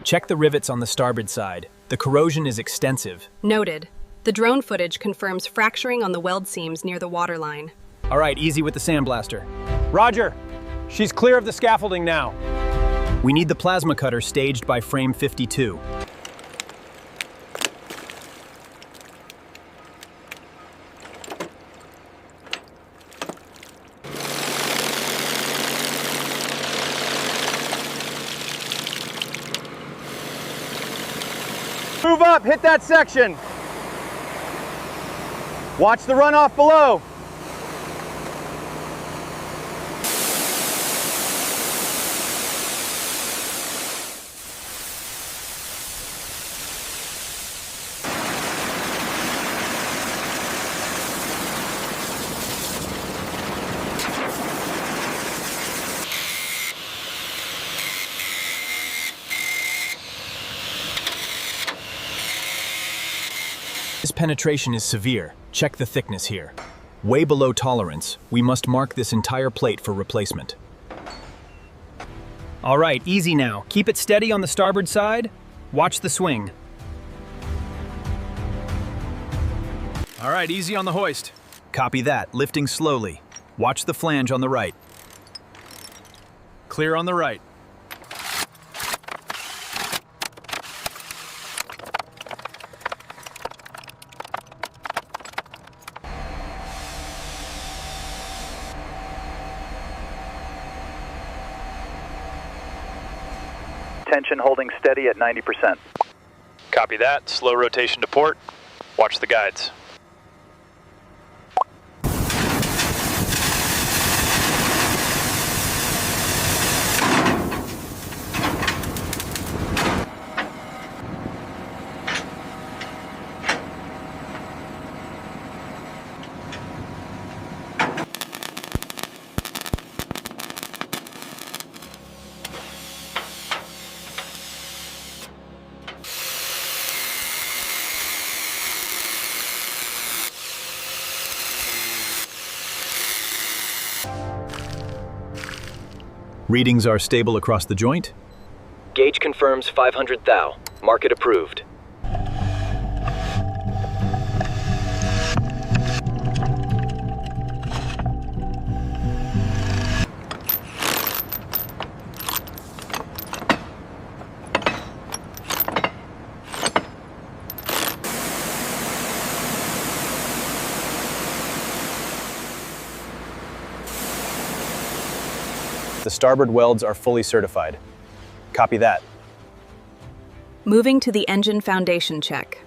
Check the rivets on the starboard side. The corrosion is extensive. Noted. The drone footage confirms fracturing on the weld seams near the waterline. All right, easy with the sandblaster. Roger. She's clear of the scaffolding now. We need the plasma cutter staged by frame 52. Move up, hit that section. Watch the runoff below. This penetration is severe. Check the thickness here. Way below tolerance, we must mark this entire plate for replacement. All right, easy now. Keep it steady on the starboard side. Watch the swing. All right, easy on the hoist. Copy that, lifting slowly. Watch the flange on the right. Clear on the right. Tension holding steady at 90%. Copy that. Slow rotation to port. Watch the guides. Readings are stable across the joint. Gauge confirms 500 thou. Market approved. The starboard welds are fully certified. Copy that. Moving to the engine foundation check.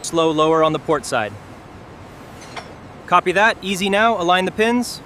Slow lower on the port side. Copy that, easy now, align the pins.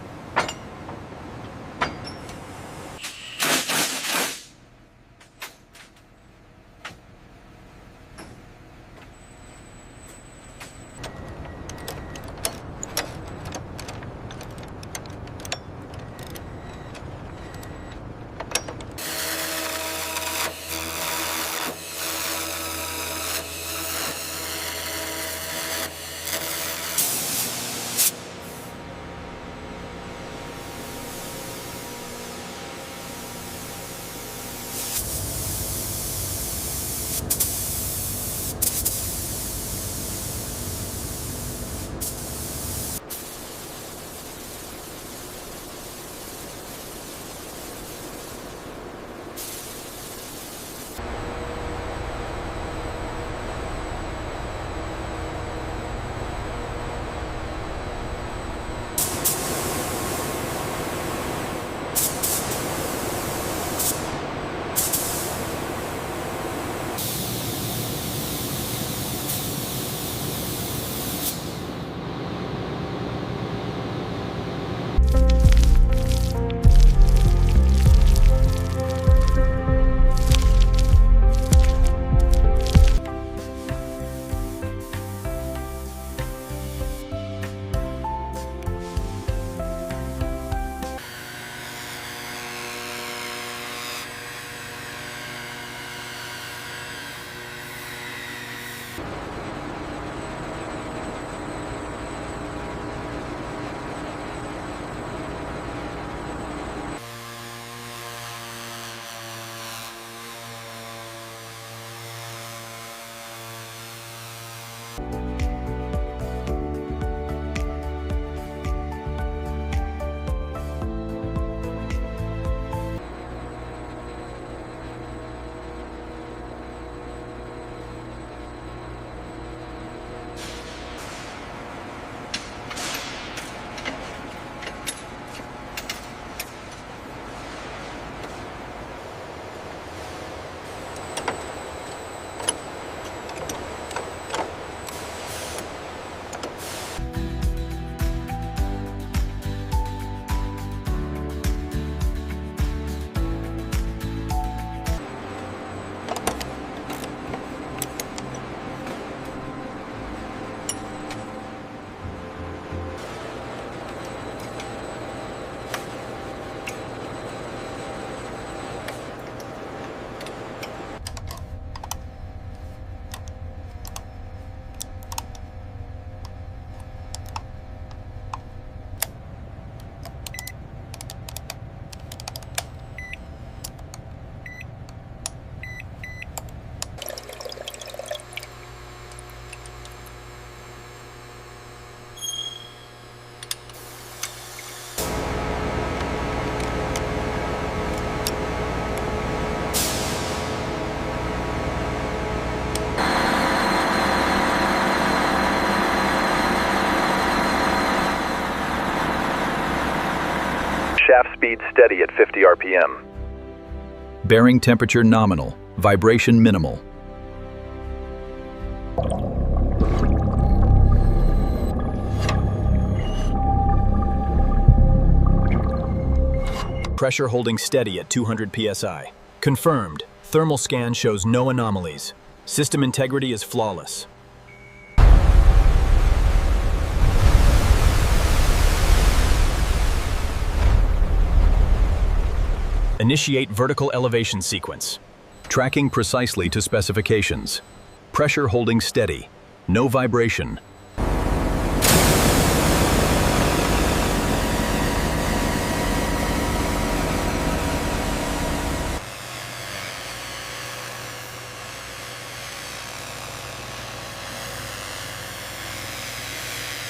Shaft speed steady at 50 RPM. Bearing temperature nominal. Vibration minimal. Pressure holding steady at 200 psi. Confirmed. Thermal scan shows no anomalies. System integrity is flawless. Initiate vertical elevation sequence. Tracking precisely to specifications. Pressure holding steady. No vibration.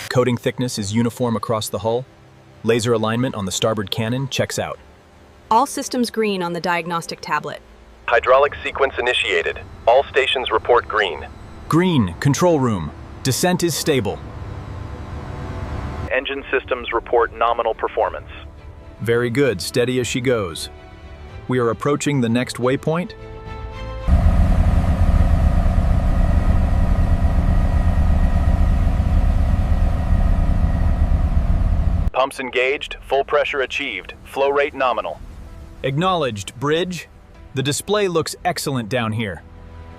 Coating thickness is uniform across the hull. Laser alignment on the starboard cannon checks out. All systems green on the diagnostic tablet. Hydraulic sequence initiated. All stations report green. Green, control room. Descent is stable. Engine systems report nominal performance. Very good, steady as she goes. We are approaching the next waypoint. Pumps engaged, full pressure achieved, flow rate nominal. Acknowledged, bridge. The display looks excellent down here.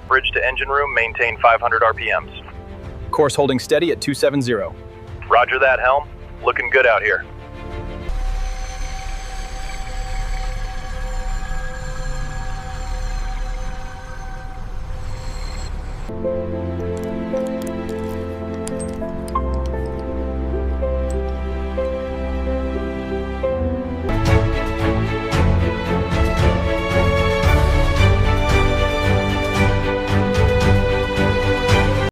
Bridge to engine room, maintain 500 RPMs. Course holding steady at 270. Roger that, helm. Looking good out here.